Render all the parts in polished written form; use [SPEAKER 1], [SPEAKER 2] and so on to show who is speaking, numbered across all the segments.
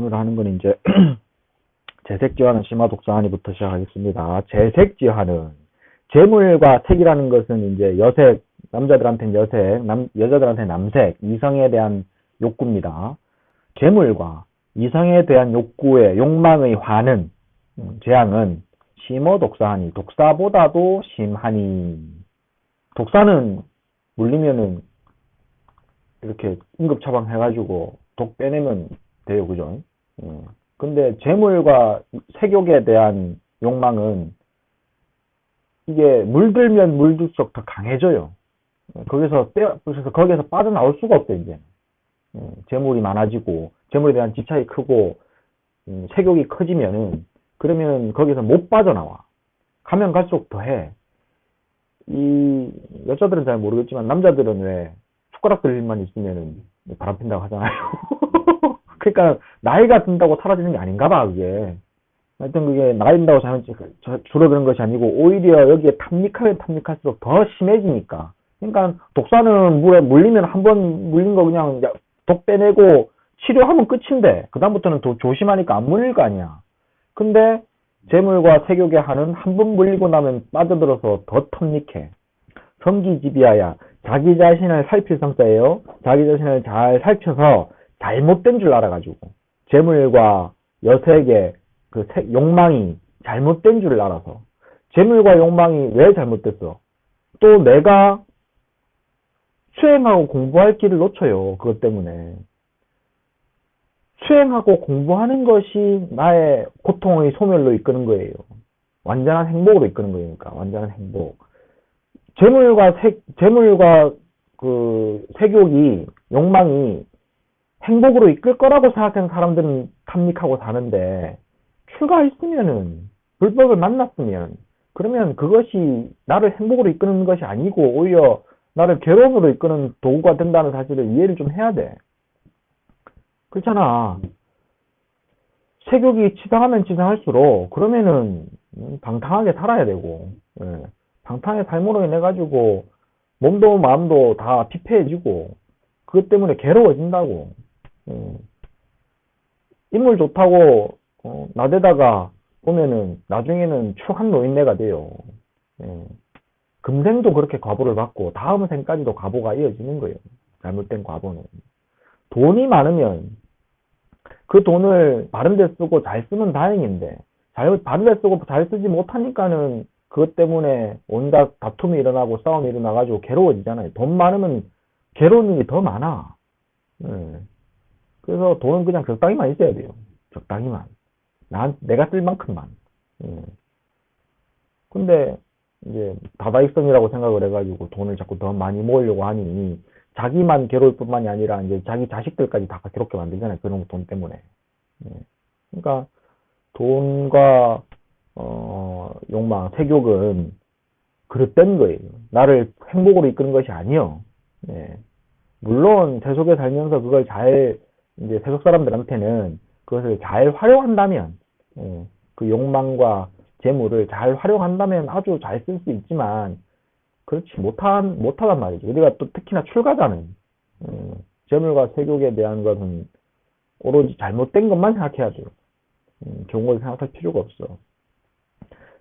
[SPEAKER 1] 오늘 하는 건 이제 재색지화는 심화독사하니부터 시작하겠습니다. 재색지화는 재물과 색이라는 것은 이제 여색, 남자들한테는 여색, 여자들한테는 남색, 이성에 대한 욕구입니다. 재물과 이성에 대한 욕구의 욕망의 화는, 재앙은 심어독사하니, 독사보다도 심하니. 독사는 물리면은 이렇게 응급처방 해가지고 독 빼내면 돼요, 그죠? 근데 재물과 색욕에 대한 욕망은 이게 물들면 물들수록 더 강해져요. 그래서 거기서 빠져나올 수가 없어요, 이제. 재물이 많아지고, 재물에 대한 집착이 크고, 색욕이 커지면은, 그러면 거기서 못 빠져나와. 가면 갈수록 더해. 이, 여자들은 잘 모르겠지만, 남자들은 왜, 숟가락 들 일만 있으면은 바람 핀다고 하잖아요. 그러니까, 나이가 든다고 사라지는 게 아닌가 봐, 그게. 하여튼 그게 나이 든다고 줄어드는 것이 아니고, 오히려 여기에 탐닉하면 탐닉할수록 더 심해지니까. 그러니까, 독사는 물에 물리면 한 번 물린 거 그냥 독 빼내고 치료하면 끝인데, 그다음부터는 더 조심하니까 안 물릴 거 아니야. 근데, 재물과 색욕의 한은 한 번 물리고 나면 빠져들어서 더 탐닉해. 성기지비하야. 자기 자신을 살필 성자예요. 자기 자신을 잘 살펴서 잘못된 줄 알아가지고 재물과 여색의 그 욕망이 잘못된 줄 알아서 재물과 욕망이 왜 잘못됐어? 또 내가 수행하고 공부할 길을 놓쳐요. 그것 때문에 수행하고 공부하는 것이 나의 고통의 소멸로 이끄는 거예요. 완전한 행복으로 이끄는 거니까 완전한 행복. 재물과 그 색욕이 욕망이 행복으로 이끌 거라고 생각하는 사람들은 탐닉하고 사는데 출가했으면은 불법을 만났으면 그러면 그것이 나를 행복으로 이끄는 것이 아니고 오히려 나를 괴로움으로 이끄는 도구가 된다는 사실을 이해를 좀 해야 돼. 그렇잖아. 색욕이 치장하면 치장할수록 그러면은 방탕하게 살아야 되고 방탕의 삶으로 인해 가지고 몸도 마음도 다 피폐해지고 그것 때문에 괴로워진다고. 인물 좋다고 나대다가 보면은 나중에는 추한 노인네가 돼요. 금생도 그렇게 과보를 받고 다음 생까지도 과보가 이어지는 거예요. 잘못된 과보는. 돈이 많으면 그 돈을 바른 데 쓰고 잘 쓰면 다행인데 바른 데 쓰고 잘 쓰지 못하니까는 그것 때문에 온갖 다툼이 일어나고 싸움이 일어나가지고 괴로워지잖아요. 돈 많으면 괴로운 일이 더 많아. 그래서 돈은 그냥 적당히만 있어야 돼요. 적당히만. 내가 쓸 만큼만. 근데 이제 다다익선이라고 생각을 해가지고 돈을 자꾸 더 많이 모으려고 하니 자기만 괴로울 뿐만이 아니라 이제 자기 자식들까지 다 괴롭게 만들잖아요. 그런 돈 때문에. 그러니까 돈과 욕망, 색욕은 그릇된 거예요. 나를 행복으로 이끄는 것이 아니요. 물론 세속에 살면서 그걸 잘 이제 세속 사람들한테는 그것을 잘 활용한다면 그 욕망과 재물을 잘 활용한다면 아주 잘 쓸 수 있지만 그렇지 못하단 말이죠. 우리가 또 특히나 출가자는 재물과 색욕에 대한 것은 오로지 잘못된 것만 생각해야 돼요. 좋은 걸 생각할 필요가 없어.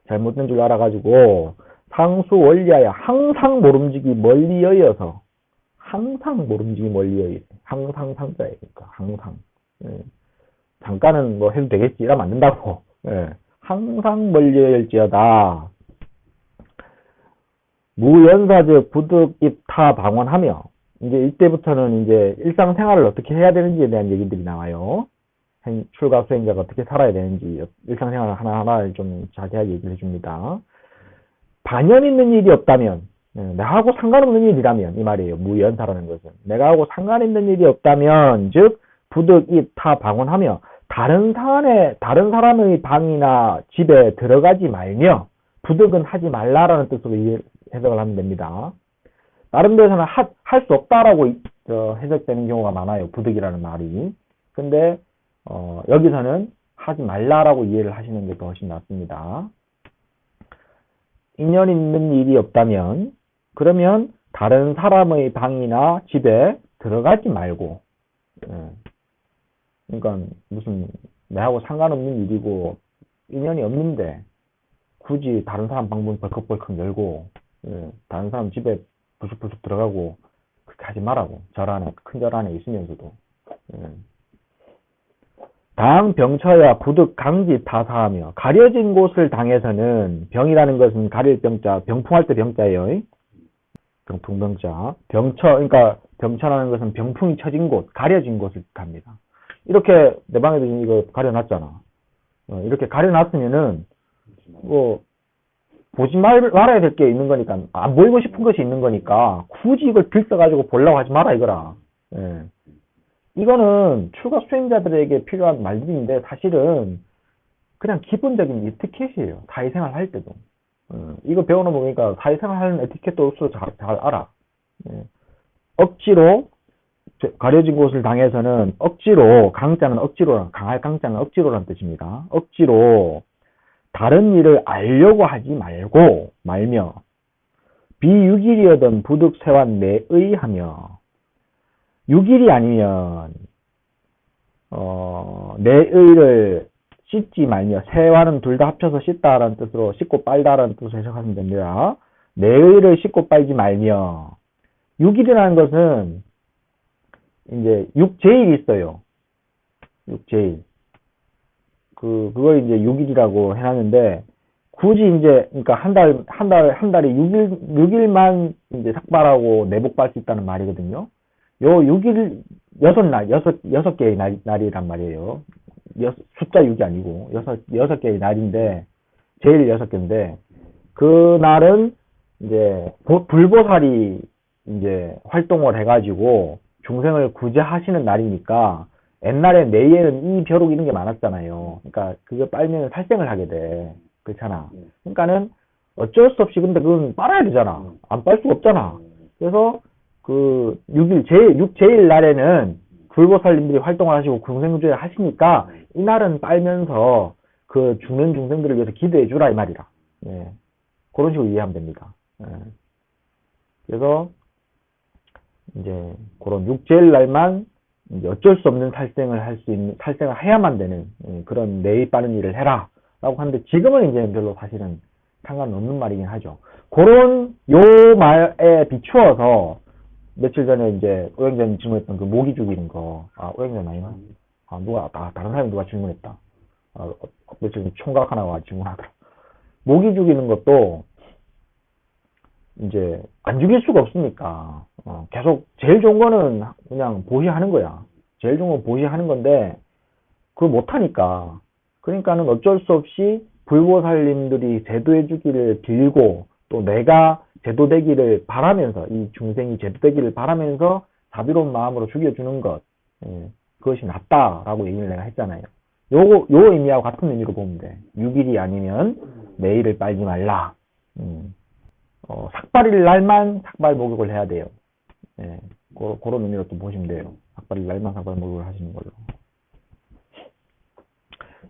[SPEAKER 1] 잘못된 줄 알아가지고 상수 원리하여 항상 모름지기 멀리 여여서 항상 모름지기 멀리 여여 항상 상자예요. 그러니까 항상 잠깐은 뭐 해도 되겠지 이러면 안 된다고. 항상 멀리 여일지어다. 무연사즉 부득입타 방언하며 이제 이때부터는 이제 일상생활을 어떻게 해야 되는지에 대한 얘기들이 나와요. 출가 수행자가 어떻게 살아야 되는지 일상생활 하나하나를 좀 자세하게 얘기를 해줍니다. 반연 있는 일이 없다면 내가하고 상관없는 일이라면 이 말이에요. 무연사라는 것은 내가 하고 상관있는 일이 없다면 즉 부득입타 방언하며 다른 사람의 방이나 집에 들어가지 말며 부득은 하지 말라라는 뜻으로 해석을 하면 됩니다. 다른 데서는 할 수 없다라고 해석되는 경우가 많아요. 부득이라는 말이. 근데 여기서는 하지 말라라고 이해를 하시는 게 더 훨씬 낫습니다. 인연 있는 일이 없다면 그러면 다른 사람의 방이나 집에 들어가지 말고 그러니까 무슨 내하고 상관없는 일이고 인연이 없는데 굳이 다른 사람 방문 벌컥벌컥 열고 다른 사람 집에 부숙부숙 들어가고 그렇게 하지 말라고. 큰 절 안에 있으면서도. 당, 병처야, 부득, 강지, 타사하며 가려진 곳을 당해서는 병이라는 것은 가릴 병자, 병풍할 때 병자예요. 병풍병자. 병처, 그러니까 병처라는 것은 병풍이 쳐진 곳, 가려진 곳을 뜻합니다. 이렇게 내 방에도 이거 가려놨잖아. 이렇게 가려놨으면은 뭐 보지 말아야 될 게 있는 거니까, 안 보이고 싶은 것이 있는 거니까 굳이 이걸 들써가지고 보려고 하지 마라 이거라. 이거는 출가 수행자들에게 필요한 말들인데 사실은 그냥 기본적인 에티켓이에요. 사회생활 할 때도. 이거 배워놓으니까 사회생활 하는 에티켓도 잘 알아. 억지로 가려진 곳을 당해서는 억지로, 강자는 억지로, 강할 강자는 억지로란 뜻입니다. 억지로 다른 일을 알려고 하지 말며 비유길이여던 부득 세완 내의하며 유길이 아니면 내의를 씻지 말며 세완은 둘 다 합쳐서 씻다라는 뜻으로 씻고 빨다라는 뜻으로 해석하면 됩니다. 내의를 씻고 빨지 말며 유길이라는 것은 이제 육제일이 있어요. 육제일. 그걸 이제 6일이라고 해놨는데, 굳이 이제, 그러니까 한 달에 6일만 이제 삭발하고 내복 빨 수 있다는 말이거든요. 요 6일, 6개의 날이란 말이에요. 숫자 6이 아니고, 6개의 날인데, 제일 6개인데, 그 날은 이제, 불보살이 이제 활동을 해가지고, 중생을 구제하시는 날이니까, 옛날에 내에는 이 벼룩 이런 게 많았잖아요. 그러니까 그거 빨면 살생을 하게 돼. 그렇잖아. 그러니까는 어쩔 수 없이 근데 그건 빨아야 되잖아. 안 빨 수가 없잖아. 그래서 그 6제일 날에는 불보살님들이 활동을 하시고 중생구제 하시니까 이날은 빨면서 그 죽는 중생들을 위해서 기도해 주라 이 말이라. 그런 식으로 이해하면 됩니다. 그래서 이제 그런 6제일 날만 어쩔 수 없는 살생을 해야만 되는 그런 내의 빠른 일을 해라 라고 하는데 지금은 이제 별로 사실은 상관없는 말이긴 하죠. 그런 요 말에 비추어서 며칠 전에 이제 오행자님 질문했던 그 모기 죽이는 거, 오행자님 아니나? 다른 사람이 누가 질문했다. 며칠 전에 총각 하나가 질문하더라. 모기 죽이는 것도 이제 안 죽일 수가 없으니까 계속 제일 좋은 거는 그냥 보시하는 거야. 제일 좋은 건 보시하는 건데 그걸 못하니까 그러니까는 어쩔 수 없이 불보살님들이 제도해 주기를 빌고 또 내가 제도되기를 바라면서 이 중생이 제도되기를 바라면서 자비로운 마음으로 죽여주는 것 그것이 낫다라고 얘기를 내가 했잖아요. 요 의미하고 같은 의미로 보면 돼. 6일이 아니면 내일을 빨지 말라. 삭발일 날만 삭발 목욕을 해야 돼요. 그런 의미로 또 보시면 돼요. 삭발일 날만 삭발 목욕을 하시는 걸로.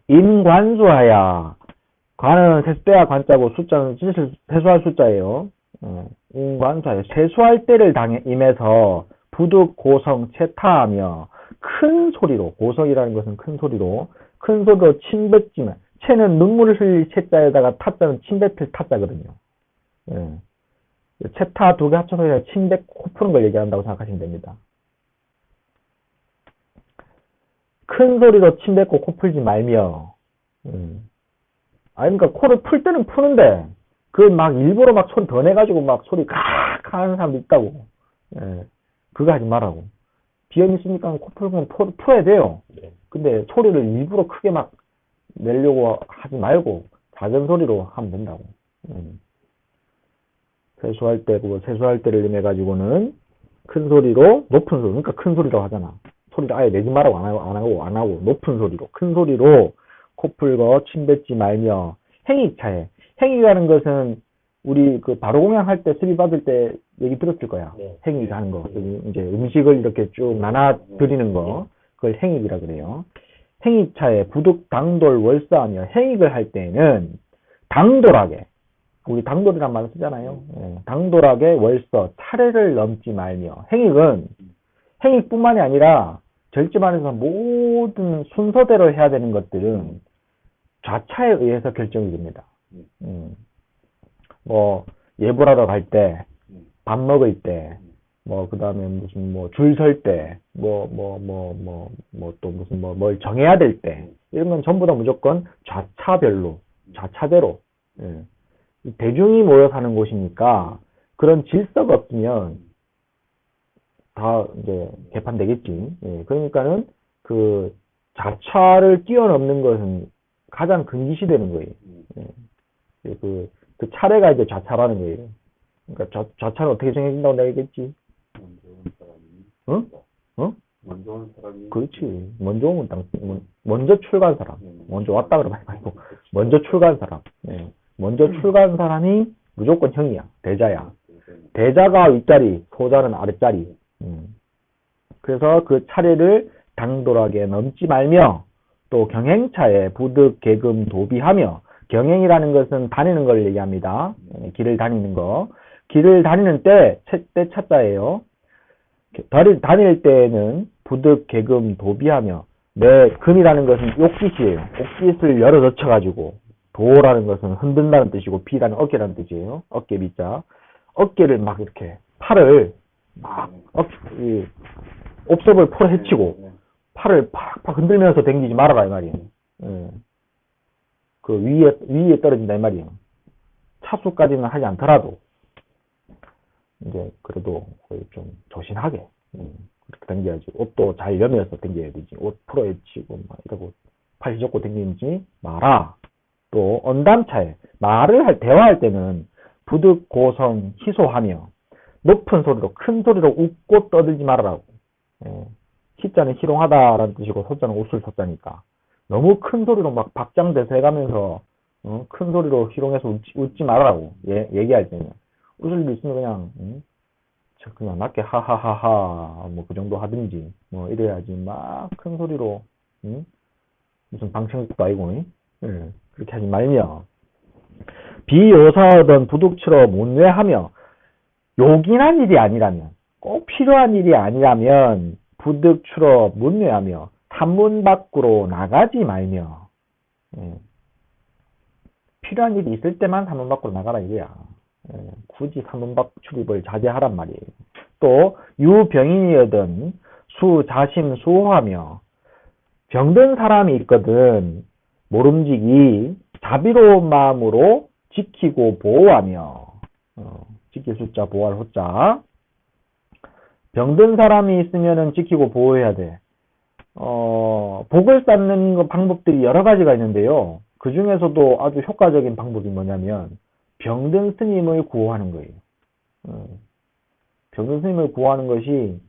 [SPEAKER 1] 인관수하야. 관은 세수대야 관자고 숫자는 세수할 숫자예요. 인관수하야. 세수할 때를 임해서 부득 고성 채타하며 큰 소리로, 고성이라는 것은 큰 소리로 침뱉지만, 채는 눈물을 흘릴 채자에다가 타자는 침뱉을 타자거든요. 채타 두 개 합쳐서 그냥 침뱉 코 푸는 걸 얘기한다고 생각하시면 됩니다. 큰 소리로 침뱉고 코 풀지 말며, 그러니까 코를 풀 때는 푸는데, 막 일부러 막 소리 더 내가지고 막 소리 칵 하는 사람도 있다고. 그거 하지 말라고. 비염 있으니까 코 풀면 풀어야 돼요. 근데 소리를 일부러 크게 막 내려고 하지 말고, 작은 소리로 하면 된다고. 세수할 때를 의미해가지고는 큰 소리로, 높은 소리, 그러니까 큰 소리라고 하잖아. 소리를 아예 내지 말라고 안 하고, 높은 소리로, 큰 소리로 코 풀고 침 뱉지 말며, 행위차에. 행위라는 것은 우리 바로공양 할 때 수비 받을 때 얘기 들었을 거야. 행위 하는 거. 이제 음식을 이렇게 쭉 나눠 드리는 거. 그걸 행위라 그래요. 행위차에 부득 당돌 월사하며 행위를 할 때는 당돌하게. 우리 당돌이란 말을 쓰잖아요. 당돌하게 월서, 차례를 넘지 말며. 행익은, 행익뿐만이 아니라, 절집안에서 모든 순서대로 해야 되는 것들은 좌차에 의해서 결정이 됩니다. 뭐 예불하러 갈 때, 밥 먹을 때, 뭐 그다음에 무슨 뭐 줄 설 때, 또 무슨 뭘 정해야 될 때, 이런 건 전부 다 무조건 좌차별로, 좌차대로. 예. 대중이 모여 사는 곳이니까 그런 질서가 없으면 다 이제 개판되겠지. 예. 그러니까는 그 좌차를 뛰어넘는 것은 가장 금기시되는 거예요. 예. 그 차례가 이제 좌차라는 거예요. 그러니까 좌차는 어떻게 정해진다고 내가 얘기했지? 응? 어?
[SPEAKER 2] 먼저 온 사람이.
[SPEAKER 1] 그렇지. 먼저 오면 먼저 출가한 사람. 먼저 왔다 그러면 말고, 먼저 출가한 사람. 예. 먼저 출가한 사람이 무조건 형이야. 대자야. 대자가 윗자리, 소자는 아랫자리. 그래서 그 차례를 당돌하게 넘지 말며, 또 경행차에 부득, 계금, 도비하며, 경행이라는 것은 다니는 걸 얘기합니다. 길을 다니는 거. 길을 다니는 때 차자예요. 다닐 때에는 부득, 계금, 도비하며, 금이라는 것은 옥깃이에요. 옥깃을 열어 젖혀가지고, 도라는 것은 흔든다는 뜻이고, 비라는 어깨라는 뜻이에요. 어깨 비자. 어깨를 막 이렇게, 팔을 막, 옵섭을 풀어 헤치고, 팔을 팍팍 흔들면서 댕기지 말아라, 이 말이에요. 그 위에 떨어진다, 이 말이에요. 차수까지는 하지 않더라도, 이제, 그래도 거의 좀 조신하게, 그렇게 댕겨야지. 옷도 잘 여며서 댕겨야 되지. 옷 풀어 헤치고, 막 이러고, 팔 휘젓고 댕기지 마라. 또, 언담차에, 대화할 때는, 부득, 고성, 희소하며, 높은 소리로, 큰 소리로 웃고 떠들지 말아라고. 희자는 희롱하다라는 뜻이고, 소자는 웃을 소자니까. 너무 큰 소리로 막 박장대소해가면서, 큰 소리로 희롱해서 웃지 말아라고. 얘기할 때는. 웃을 일 있으면 그냥 낮게 하하하하, 뭐 그 정도 하든지, 뭐 이래야지. 막 큰 소리로, 무슨 방청객도 아니고, 그렇게 하지 말며. 비요사하던 부득치러 문외하며, 요긴한 일이 아니라면, 꼭 필요한 일이 아니라면, 부득치러 문외하며, 탐문 밖으로 나가지 말며, 필요한 일이 있을 때만 탐문 밖으로 나가라 이거야. 굳이 탐문 밖 출입을 자제하란 말이에요. 또 유병인이여든 수자심 수호하며, 병든 사람이 있거든 모름지기 자비로운 마음으로 지키고 보호하며, 지킬 숫자 보호할 호자. 병든 사람이 있으면은 지키고 보호해야 돼. 복을 쌓는 방법들이 여러 가지가 있는데요. 그 중에서도 아주 효과적인 방법이 뭐냐면, 병든 스님을 구호하는 거예요. 병든 스님을 구호하는 것이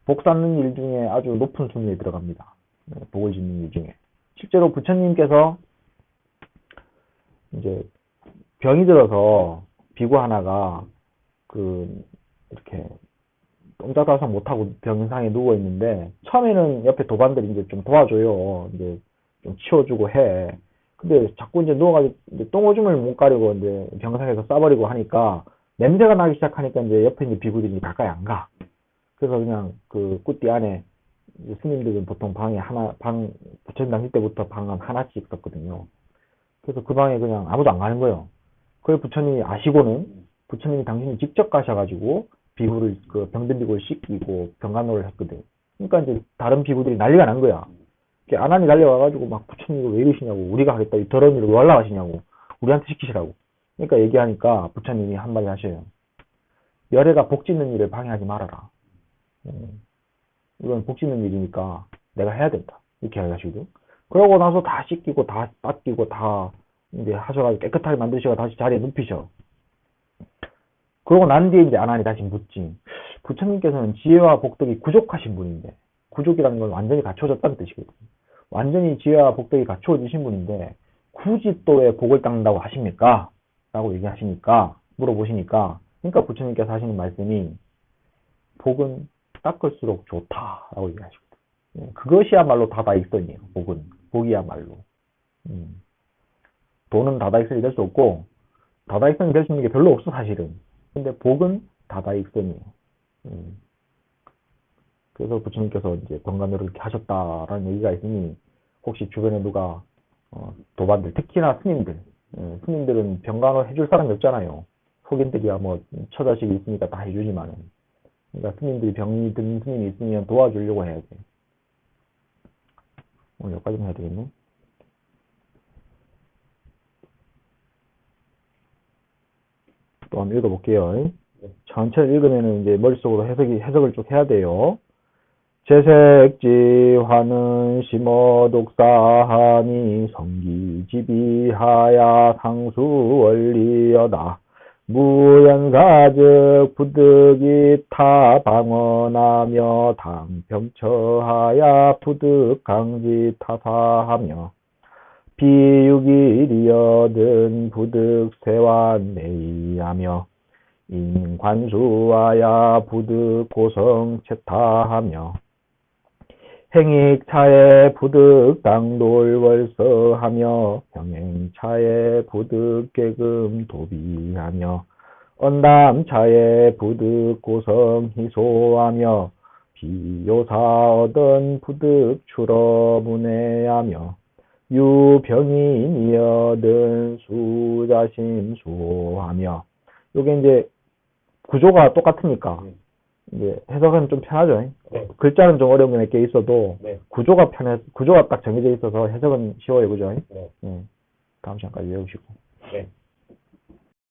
[SPEAKER 1] 복 쌓는 일 중에 아주 높은 순위에 들어갑니다. 복을 짓는 일 중에. 실제로 부처님께서 이제 병이 들어서 비구 하나가 이렇게 똥자다상 못하고 병상에 누워 있는데, 처음에는 옆에 도반들이 이제 좀 도와줘요. 이제 좀 치워주고 해. 근데 자꾸 이제 누워가지고 이제 똥오줌을 못 가리고 이제 병상에서 싸버리고 하니까 냄새가 나기 시작하니까 이제 옆에 있는 비구들이 가까이 안 가. 그래서 그냥 그 꾸띠 안에 스님들은 보통 부처님 당시 때부터 방 하나씩 있었거든요. 그래서 그 방에 그냥 아무도 안 가는 거예요. 그걸 부처님이 아시고는 부처님이 당신이 직접 가셔가지고 병든 비구를 씻기고 병간호를 했거든. 그러니까 이제 다른 비구들이 난리가 난 거야. 아난이 달려와가지고 막 부처님 이거 왜 이러시냐고, 우리가 하겠다, 이 더러운 일을 왜 하려고 하시냐고, 우리한테 시키시라고. 그러니까 얘기하니까 부처님이 한마디 하셔요. 열애가 복 짓는 일을 방해하지 말아라. 이건 복 짓는 일이니까 내가 해야 된다. 이렇게 하시거든. 그러고 나서 다 씻기고 다 닦이고 다 이제 하셔가지고 깨끗하게 만드시고 다시 자리에 눕히셔. 그러고 난 뒤에 이제 아난이 다시 묻지. 부처님께서는 지혜와 복덕이 부족하신 분인데, 부족이라는 건 완전히 갖춰졌다는 뜻이거든요. 완전히 지혜와 복덕이 갖추어지신 분인데 굳이 또 왜 복을 닦는다고 하십니까? 라고 얘기하시니까, 물어보시니까, 그러니까 부처님께서 하시는 말씀이 복은 닦을수록 좋다라고 얘기하시거든요. 그것이야말로 다다익선이에요. 복이야말로. 돈은 다다익선이 될 수 없고, 다다익선이 될 수 있는 게 별로 없어 사실은. 근데 복은 다다익선이에요. 그래서 부처님께서 이제 병간호를 이렇게 하셨다라는 얘기가 있으니 혹시 주변에 누가 도반들 특히나 스님들 스님들은 병간호 해줄 사람이 없잖아요. 속인들이야 뭐 처자식이 있으니까 다 해주지만은 그러니까 스님들이 병이 든 스님이 있으면 도와주려고 해야 돼. 오늘 여기까지만 해야 되겠네. 또 한번 읽어볼게요. 전체를 읽으면은 이제 머릿속으로 해석을 쭉 해야 돼요. 재색지화는 심어독사하니 성기지비하야 상수원리여다. 무연사즉 부득이 타방언하며 당병처하야 부득강지 타사하며 비육일이여든 부득세완 내의하며 인관수하야 부득고성 채타하며 행익차에 부득당돌월서하며 병행차에 부득계금 도비하며 언담차에 부득고성 희소하며 비요사 얻은 부득출어문해하며 유병인이여든 수자심수하며 요게 이제 구조가 똑같으니까 이제 해석은 좀 편하죠.
[SPEAKER 2] 네.
[SPEAKER 1] 글자는 좀 어려운 게 몇 개 있어도
[SPEAKER 2] 네.
[SPEAKER 1] 구조가 딱 정해져 있어서 해석은 쉬워요, 그죠?
[SPEAKER 2] 네.
[SPEAKER 1] 다음 시간까지 외우시고.
[SPEAKER 2] 네.